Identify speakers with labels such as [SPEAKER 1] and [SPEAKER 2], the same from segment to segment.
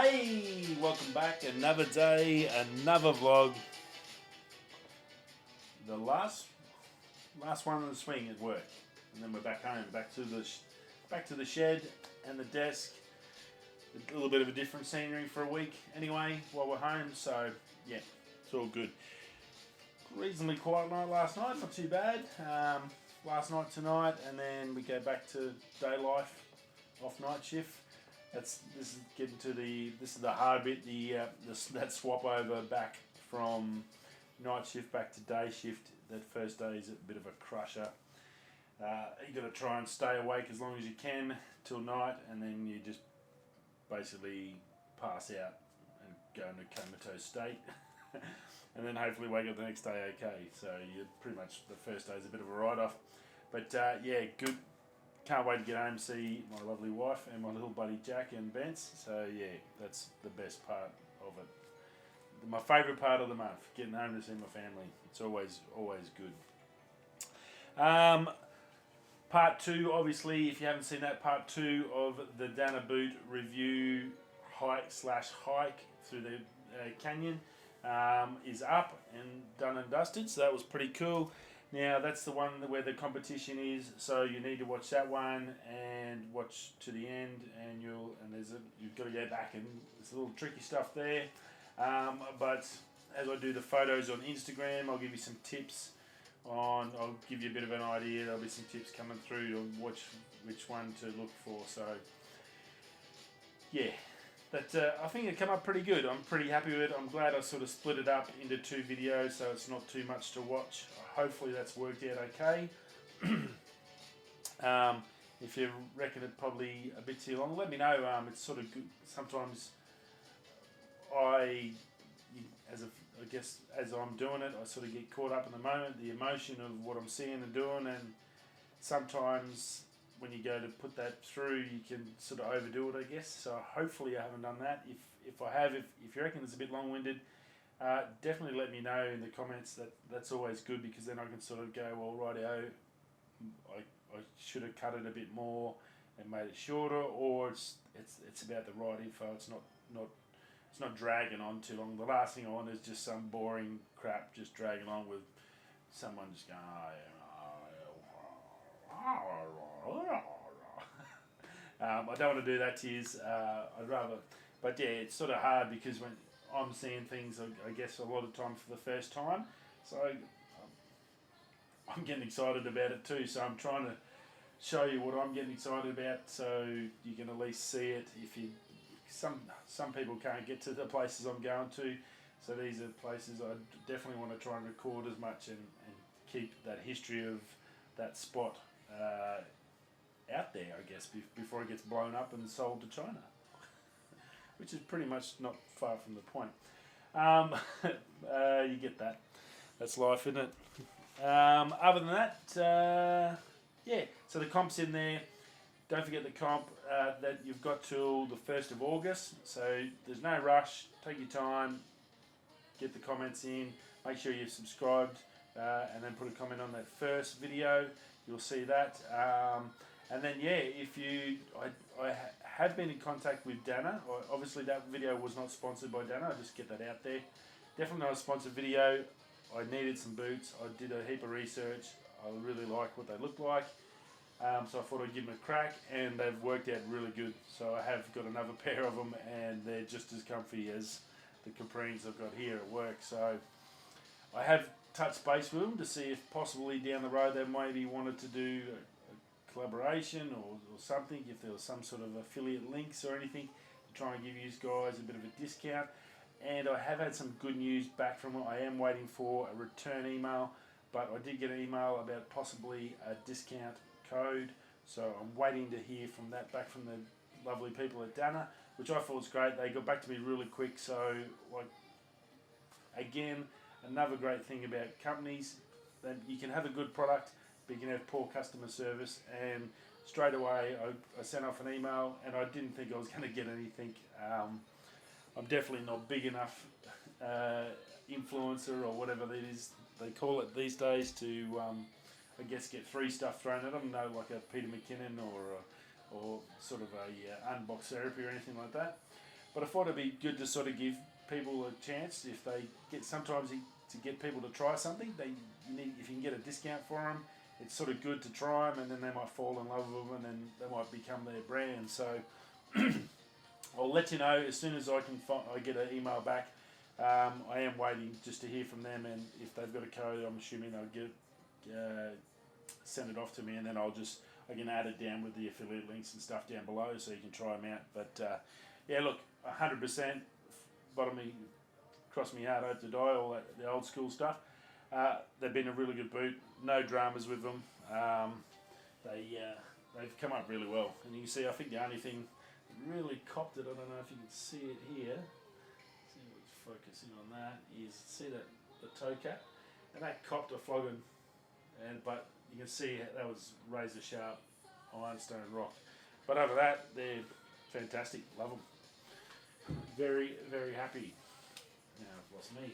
[SPEAKER 1] Hey, welcome back. Another day, another vlog. The last one in the swing at work, and then we're back home, back to the shed and the desk. A little bit of a different scenery for a week, anyway, while we're home. So yeah, it's all good. Reasonably quiet night last night, not too bad. Last night, tonight, and then we go back to day life, off night shift. This is the hard bit, that swap over back from night shift back to day shift. That first day is a bit of a crusher. You got to try and stay awake as long as you can till night, and then you just basically pass out and go into a comatose state, and then hopefully wake up the next day okay. So you pretty much, the first day is a bit of a write-off, but yeah, good. Can't wait to get home and see my lovely wife and my little buddy Jack and Bence. So yeah, that's the best part of it. My favourite part of the month, getting home to see my family. It's always good. Part 2, obviously, if you haven't seen that, part 2 of the Dana boot review hike through the canyon is up and done and dusted. So that was pretty cool. Now that's the one where the competition is, so you need to watch that one and watch to the end, and you've got to go back, and there's a little tricky stuff there. But as I do the photos on Instagram, I'll give you some tips I'll give you a bit of an idea. There'll be some tips coming through to watch which one to look for. So yeah, I think it came up pretty good. I'm pretty happy with it. I'm glad I sort of split it up into 2 videos, so it's not too much to watch. Hopefully that's worked out okay. If you reckon it probably a bit too long, let me know. It's sort of good. Sometimes I guess as I'm doing it, I sort of get caught up in the moment, the emotion of what I'm seeing and doing, and sometimes when you go to put that through, you can sort of overdo it, I guess. So hopefully I haven't done that. If I have, if you reckon it's a bit long-winded, definitely let me know in the comments. That's always good, because then I can sort of go, well, rightio, I should have cut it a bit more and made it shorter, or it's about the right info. It's not dragging on too long. The last thing I want is just some boring crap just dragging on with someone just going, I don't want to do that to you. I'd rather, but yeah, it's sort of hard because when I'm seeing things, I guess a lot of time for the first time, so I'm getting excited about it too. So I'm trying to show you what I'm getting excited about, so you can at least see it. Some people can't get to the places I'm going to, so these are places I definitely want to try and record as much and keep that history of that spot out there, I guess, before it gets blown up and sold to China, which is pretty much not far from the point. You get that. That's life, isn't it? Other than that, yeah, so the comp's in there. Don't forget the comp that you've got till the 1st of August, so there's no rush. Take your time, get the comments in, make sure you're subscribed, and then put a comment on that first video. You'll see that. And then yeah, I have been in contact with Dana. Obviously that video was not sponsored by Dana, I'll just get that out there. Definitely not a sponsored video. I needed some boots. I did a heap of research. I really like what they look like. So I thought I'd give them a crack, and they've worked out really good. So I have got another pair of them, and they're just as comfy as the Caprines I've got here at work. So I have touched base with them to see if possibly down the road they maybe wanted to do a collaboration or something, if there was some sort of affiliate links or anything to try and give you guys a bit of a discount. And I have had some good news back from them. I am waiting for a return email, but I did get an email about possibly a discount code, so I'm waiting to hear from that back from the lovely people at Dana, which I thought was great. They got back to me really quick. So like, again, another great thing about companies, that you can have a good product but you can have poor customer service. And straight away I sent off an email, and I didn't think I was going to get anything. I'm definitely not big enough influencer or whatever that is they call it these days to I guess get free stuff thrown at them. No, like a Peter McKinnon or sort of a unbox therapy or anything like that. But I thought it'd be good to sort of give people a chance if they get sometimes to get people to try something. If you can get a discount for them, it's sort of good to try them, and then they might fall in love with them, and then they might become their brand. So I'll let you know as soon as I get an email back. I am waiting just to hear from them, and if they've got a code, I'm assuming they'll send it off to me, and then I can add it down with the affiliate links and stuff down below, so you can try them out. But yeah, look, 100%, cross me heart, hope to die, all the old school stuff. They've been a really good boot, no dramas with them. They've come up really well, and you can see, I think the only thing that really copped it, I don't know if you can see it here, see what's focusing on that, is see that the toe cap, and that copped a flogging, but you can see that was razor sharp ironstone rock. But over that, they're fantastic, love them. Very, very happy. Now I've lost me.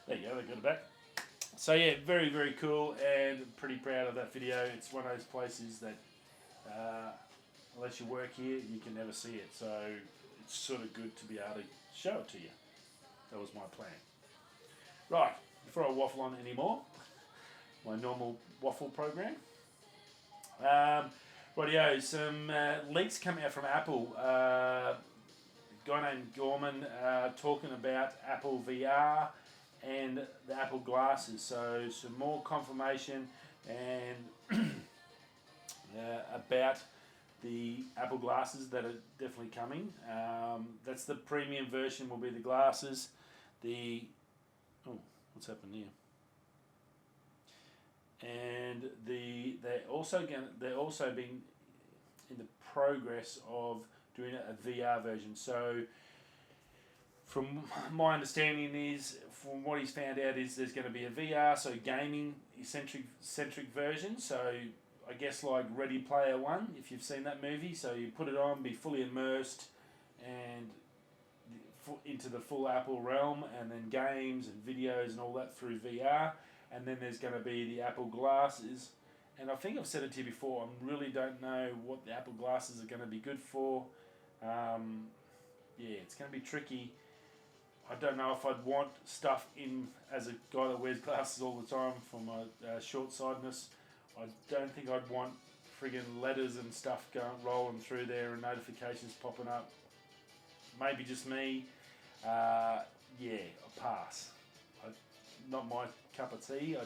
[SPEAKER 1] There you go, they got it back. So yeah, very, very cool, and pretty proud of that video. It's one of those places that unless you work here, you can never see it. So it's sort of good to be able to show it to you. That was my plan. Right, before I waffle on anymore, my normal waffle program. Rightio, some leaks coming out from Apple. A guy named Gorman talking about Apple VR and the Apple glasses. So some more confirmation and about the Apple glasses that are definitely coming. That's the premium version, will be the glasses. What's happened here? And they're also being in the progress of doing a VR version. So from my understanding is, from what he's found out, is there's going to be a VR, so gaming centric version. So I guess like Ready Player One, if you've seen that movie. So you put it on, be fully immersed, and into the full Apple realm, and then games and videos and all that through VR. And then there's going to be the Apple glasses. And I think I've said it to you before, I really don't know what the Apple glasses are going to be good for. Yeah, it's going to be tricky. I don't know if I'd want stuff in, as a guy that wears glasses all the time for my short-sightedness. I don't think I'd want friggin' letters and stuff rolling through there and notifications popping up. Maybe just me. Yeah, I'll pass. Not my cup of tea.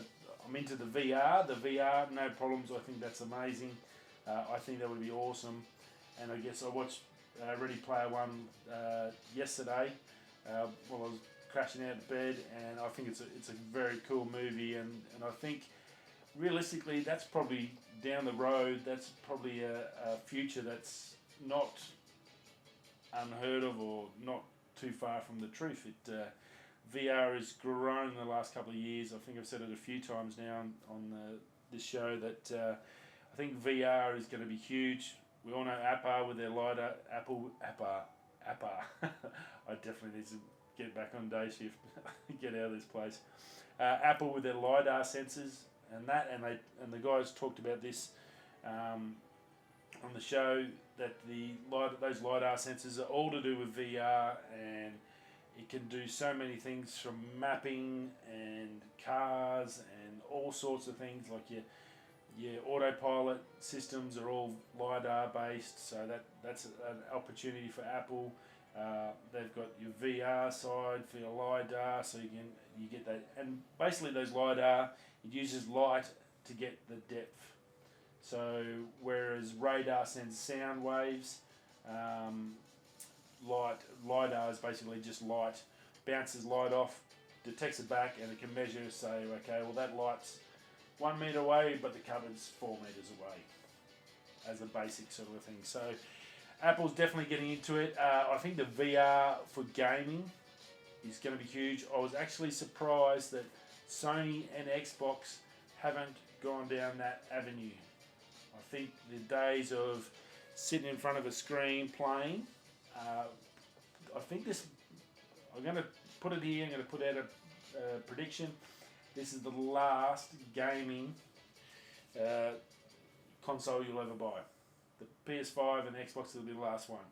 [SPEAKER 1] I'm into the VR. The VR, no problems. I think that's amazing. I think that would be awesome. And I guess I watched Ready Player One yesterday while I was crashing out of bed, and I think it's a very cool movie. And I think realistically, that's probably down the road. That's probably a future that's not unheard of or not too far from the truth. VR has grown in the last couple of years. I think I've said it a few times now on this show that I think VR is going to be huge. We all know Apple with their LiDAR. Apple. I definitely need to get back on day shift, get out of this place. Apple with their LiDAR sensors and the guys talked about this on the show, that those LiDAR sensors are all to do with VR, and it can do so many things from mapping and cars and all sorts of things, like your autopilot systems are all LiDAR based, so that's an opportunity for Apple. They've got your VR side for your LiDAR, so you get that, and basically those LiDAR, it uses light to get the depth. So whereas radar sends sound waves, LiDAR is basically just light, bounces light off, detects it back, and it can measure, say, okay, well that light's 1 metre away, but the cupboard's 4 metres away, as a basic sort of thing. So Apple's definitely getting into it. I think the VR for gaming is going to be huge. I was actually surprised that Sony and Xbox haven't gone down that avenue. I think the days of sitting in front of a screen playing, I think I'm going to put it here, I'm going to put out a prediction. This is the last gaming console you'll ever buy. The PS5 and Xbox will be the last one.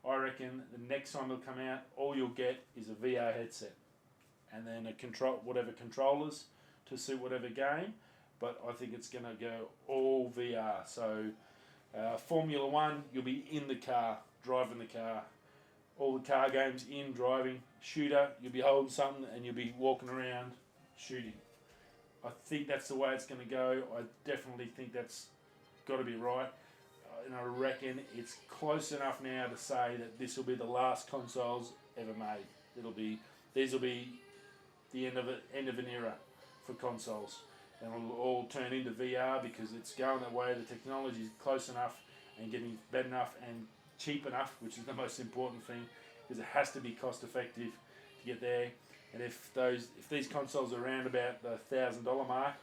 [SPEAKER 1] I reckon the next time it'll come out, all you'll get is a VR headset, and then whatever controllers to suit whatever game. But I think it's going to go all VR. So Formula One, you'll be in the car, driving the car. All the car games in, driving. Shooter, you'll be holding something and you'll be walking around shooting. I think that's the way it's going to go. I definitely think that's got to be right. And I reckon it's close enough now to say that this will be the last consoles ever made. These will be the end of an era for consoles, and it'll all turn into VR because it's going that way. The technology is close enough and getting better enough and cheap enough, which is the most important thing, because it has to be cost effective to get there. And if these consoles are around about the $1,000 mark,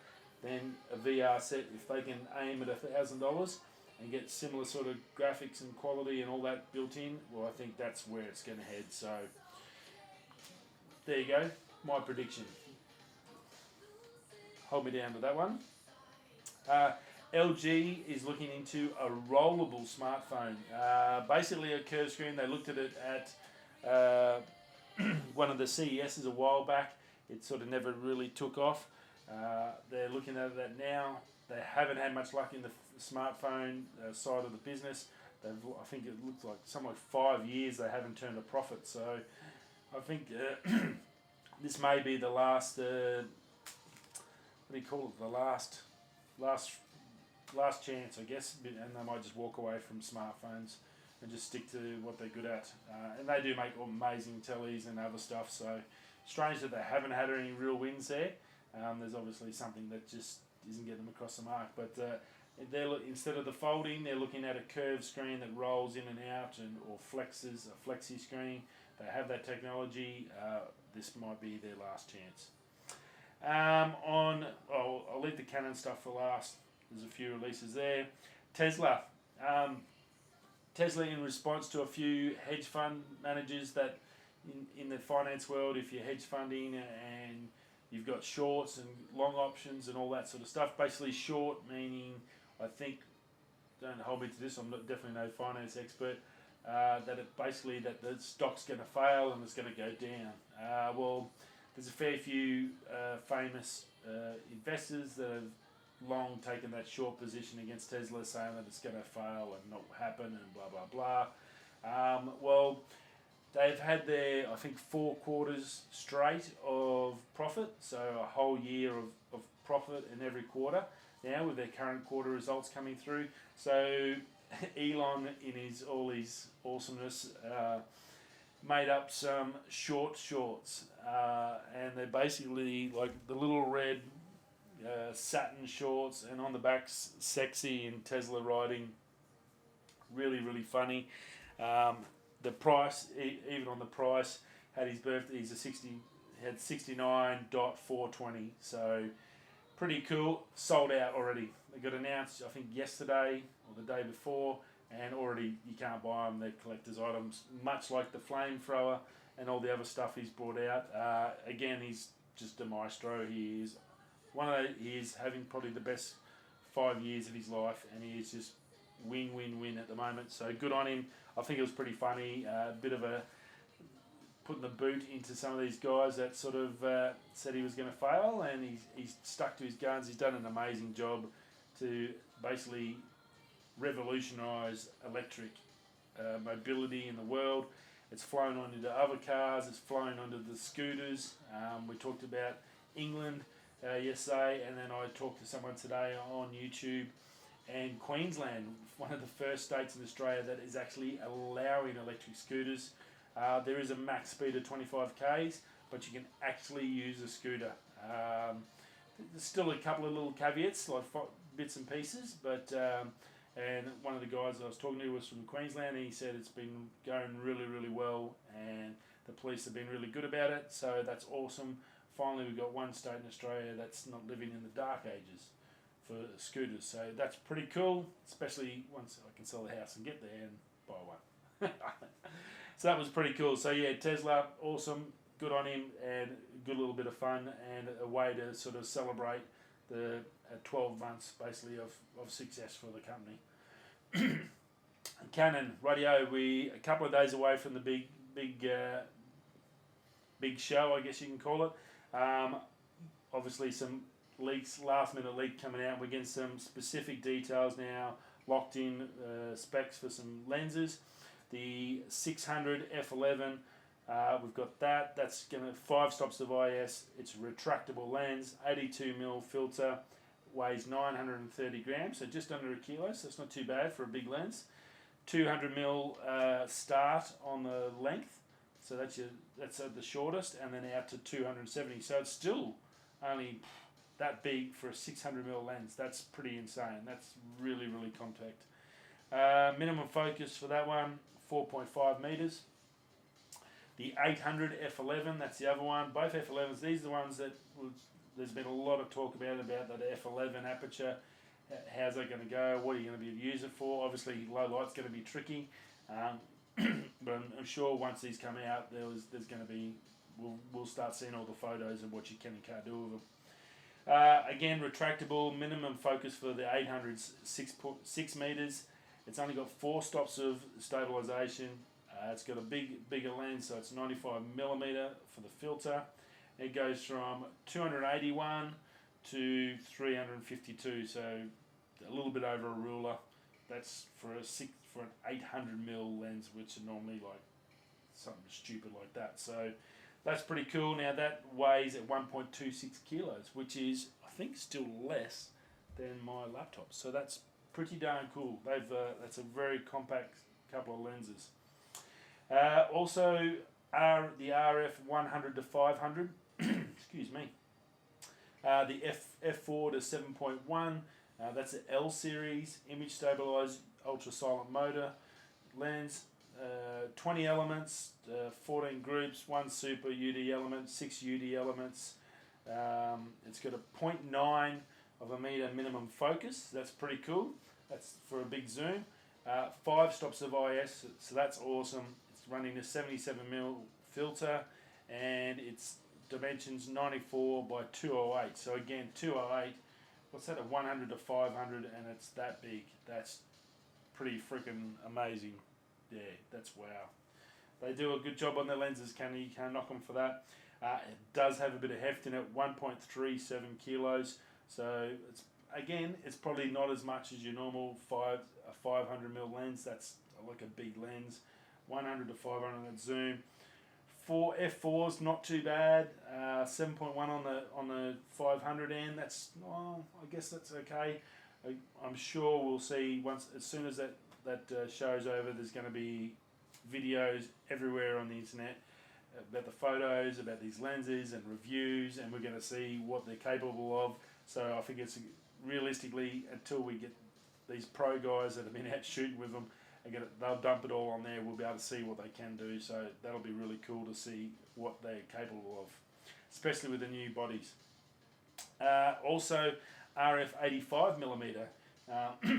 [SPEAKER 1] then a VR set, if they can aim at $1,000 and get similar sort of graphics and quality and all that built in, well, I think that's where it's going to head. So there you go, my prediction. Hold me down to that one. LG is looking into a rollable smartphone. Basically a curved screen. They looked at it at one of the CESs a while back. It sort of never really took off. They're looking at that now. They haven't had much luck in the smartphone side of the business. I think it looks like something like 5 years they haven't turned a profit. So I think this may be the last. What do you call it? The last chance, I guess. And they might just walk away from smartphones and just stick to what they're good at. And they do make amazing tellies and other stuff. So strange that they haven't had any real wins there. There's obviously something that just isn't getting them across the mark. But instead of the folding, they're looking at a curved screen that rolls in and out, or flexes, a flexi screen. They have that technology. This might be their last chance. I'll leave the Canon stuff for last. There's a few releases there. Tesla. Tesla, in response to a few hedge fund managers that in the finance world, if you're hedge funding and you've got shorts and long options and all that sort of stuff. Basically short meaning, I think, don't hold me to this, I'm definitely no finance expert, that the stock's going to fail and it's going to go down. Well, there's a fair few famous investors that have long taken that short position against Tesla, saying that it's going to fail and not happen and blah, blah, blah. Well, they've had their, I think, 4 quarters straight of profit, so a whole year of profit in every quarter now with their current quarter results coming through. So Elon, in all his awesomeness, made up some shorts, and they're basically like the little red satin shorts, and on the back sexy in Tesla riding. Really, really funny. The price, even on the price, had his birthday. Had 69.420. So pretty cool. Sold out already. They got announced, I think, yesterday or the day before, and already you can't buy them. They're collector's items, much like the flamethrower and all the other stuff he's brought out. Again, he's just a maestro. He is having probably the best 5 years of his life, and he is just win at the moment. So good on him. I think it was pretty funny. A bit of a putting the boot into some of these guys that sort of said he was going to fail, and he's stuck to his guns. He's done an amazing job to basically revolutionise electric mobility in the world. It's flown on into other cars. It's flown onto the scooters. We talked about England yesterday, and then I talked to someone today on YouTube. And Queensland, one of the first states in Australia that is actually allowing electric scooters. There is a max speed of 25 k's, but you can actually use a scooter. There's still a couple of little caveats, like bits and pieces, but and one of the guys I was talking to was from Queensland, and he said it's been going really, really well, and the police have been really good about it, so that's awesome. Finally, we've got one state in Australia that's not living in the dark ages for scooters, so that's pretty cool, especially once I can sell the house and get there and buy one. So that was pretty cool. So yeah, Tesla, awesome, good on him, and a good little bit of fun, and a way to sort of celebrate the 12 months basically of success for the company. Canon radio. We a couple of days away from the big show, I guess you can call it. Obviously, some leaks, last minute leak coming out. We're getting some specific details now, locked in specs for some lenses. The 600 f11, we've got that. That's going to 5 stops of IS. It's a retractable lens, 82mm filter, weighs 930 grams, so just under a kilo. So it's not too bad for a big lens. 200mm start on the length, so that's at the shortest, and then out to 270. So it's still only that big for a 600mm lens. That's pretty insane. That's really compact. Minimum focus for that one, 4.5 meters. The 800 f11, that's the other one. Both f11s. These are the ones that there's been a lot of talk about that f11 aperture. How's that going to go? What are you going to be able to use it for? Obviously, low light's going to be tricky, but I'm sure once these come out, there's going to be we'll start seeing all the photos of what you can and can't do with them. Again, retractable. Minimum focus for the 800's 6 meters. It's only got 4 stops of stabilization. It's got a bigger lens, so it's 95mm for the filter. It goes from 281 to 352, so a little bit over a ruler. That's for an 800mm lens, which are normally like something stupid like that. So that's pretty cool. Now that weighs at 1.26 kilos, which is I think still less than my laptop. So that's pretty darn cool. That's a very compact couple of lenses. Also, the RF 100 to 500. Excuse me. The f4 to 7.1, that's the L series, image stabilized ultra silent motor lens, 20 elements, 14 groups, 1 super UD element, 6 UD elements. It's got a 0.9 of a meter minimum focus. That's pretty cool. That's for a big zoom. 5 stops of IS, so that's awesome. It's running a 77mm filter, and it's dimensions 94 by 208. So again, 208, what's that, a 100 to 500, and it's that big. That's pretty freaking amazing. Yeah, that's wow. They do a good job on their lenses, you can't knock them for that. It does have a bit of heft in it, 1.37 kilos. So it's probably not as much as your normal 500mm lens. That's like a big lens. 100 to 500 that zoom. 4 f4s, not too bad. 7.1 on the 500 end. I guess that's okay. I'm sure we'll see as soon as that show's over. There's going to be videos everywhere on the internet about the photos, about these lenses and reviews, and we're going to see what they're capable of. So I think it's realistically, until we get these pro guys that have been out shooting with them, they'll dump it all on there. We'll be able to see what they can do. So that'll be really cool to see what they're capable of, especially with the new bodies. Also, RF 85mm.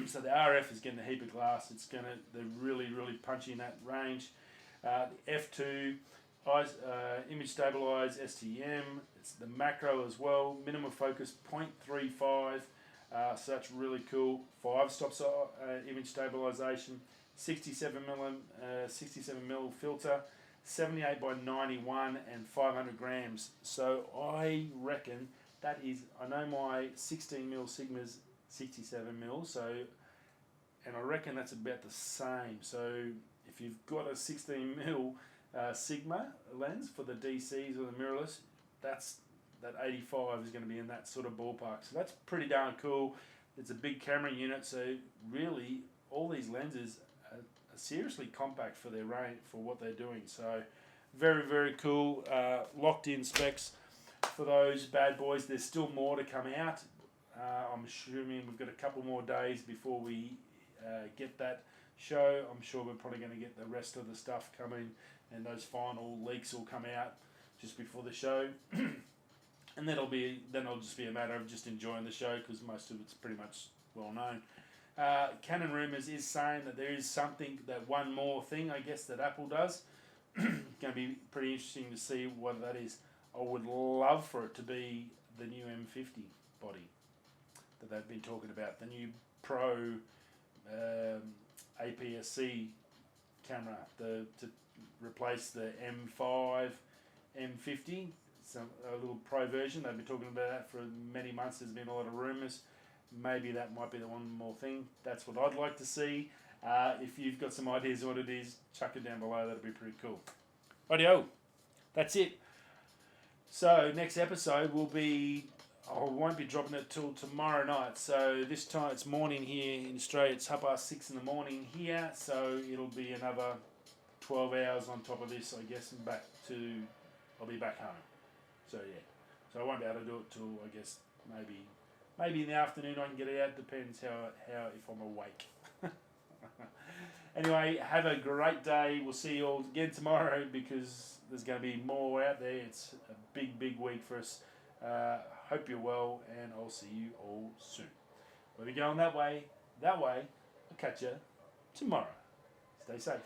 [SPEAKER 1] So the RF is getting a heap of glass. They're really punchy in that range. The F2 image stabilized STM. It's the macro as well. Minimum focus 0.35. So that's really cool. 5 stops image stabilization. 67mm filter, 78 by 91 and 500 grams. So I reckon that is, I know my 16mm Sigma's 67mm, and I reckon that's about the same. So if you've got a 16mm Sigma lens for the DCs or the mirrorless, that 85 is going to be in that sort of ballpark. So that's pretty darn cool. It's a big camera unit, so really all these lenses are seriously compact for their range, for what they're doing. So very cool. Locked in specs for those bad boys. There's still more to come out. I'm assuming we've got a couple more days before we get that show. I'm sure we're probably going to get the rest of the stuff coming, and those final leaks will come out just before the show. And then it'll just be a matter of just enjoying the show, because most of it's pretty much well known. Canon Rumors is saying that there is something, that one more thing, I guess, that Apple does. Going to be pretty interesting to see what that is. I would love for it to be the new M50 body that they've been talking about, the new Pro APS-C camera to replace the M5, M50. A little pro version. They've been talking about that for many months. There's been a lot of rumours. Maybe that might be the one more thing. That's what I'd like to see. If you've got some ideas of what it is, chuck it down below. That'd be pretty cool. Rightio. That's it. So next episode will be, I won't be dropping it till tomorrow night. So this time it's morning here in Australia. It's 6:30 in the morning here. So it'll be another 12 hours on top of this, I guess, and I'll be back home. So yeah. So I won't be able to do it till, I guess, maybe in the afternoon I can get it out. Depends how if I'm awake. Anyway, have a great day. We'll see you all again tomorrow because there's going to be more out there. It's a big week for us. Hope you're well, and I'll see you all soon. We'll be going that way. I'll catch you tomorrow. Stay safe.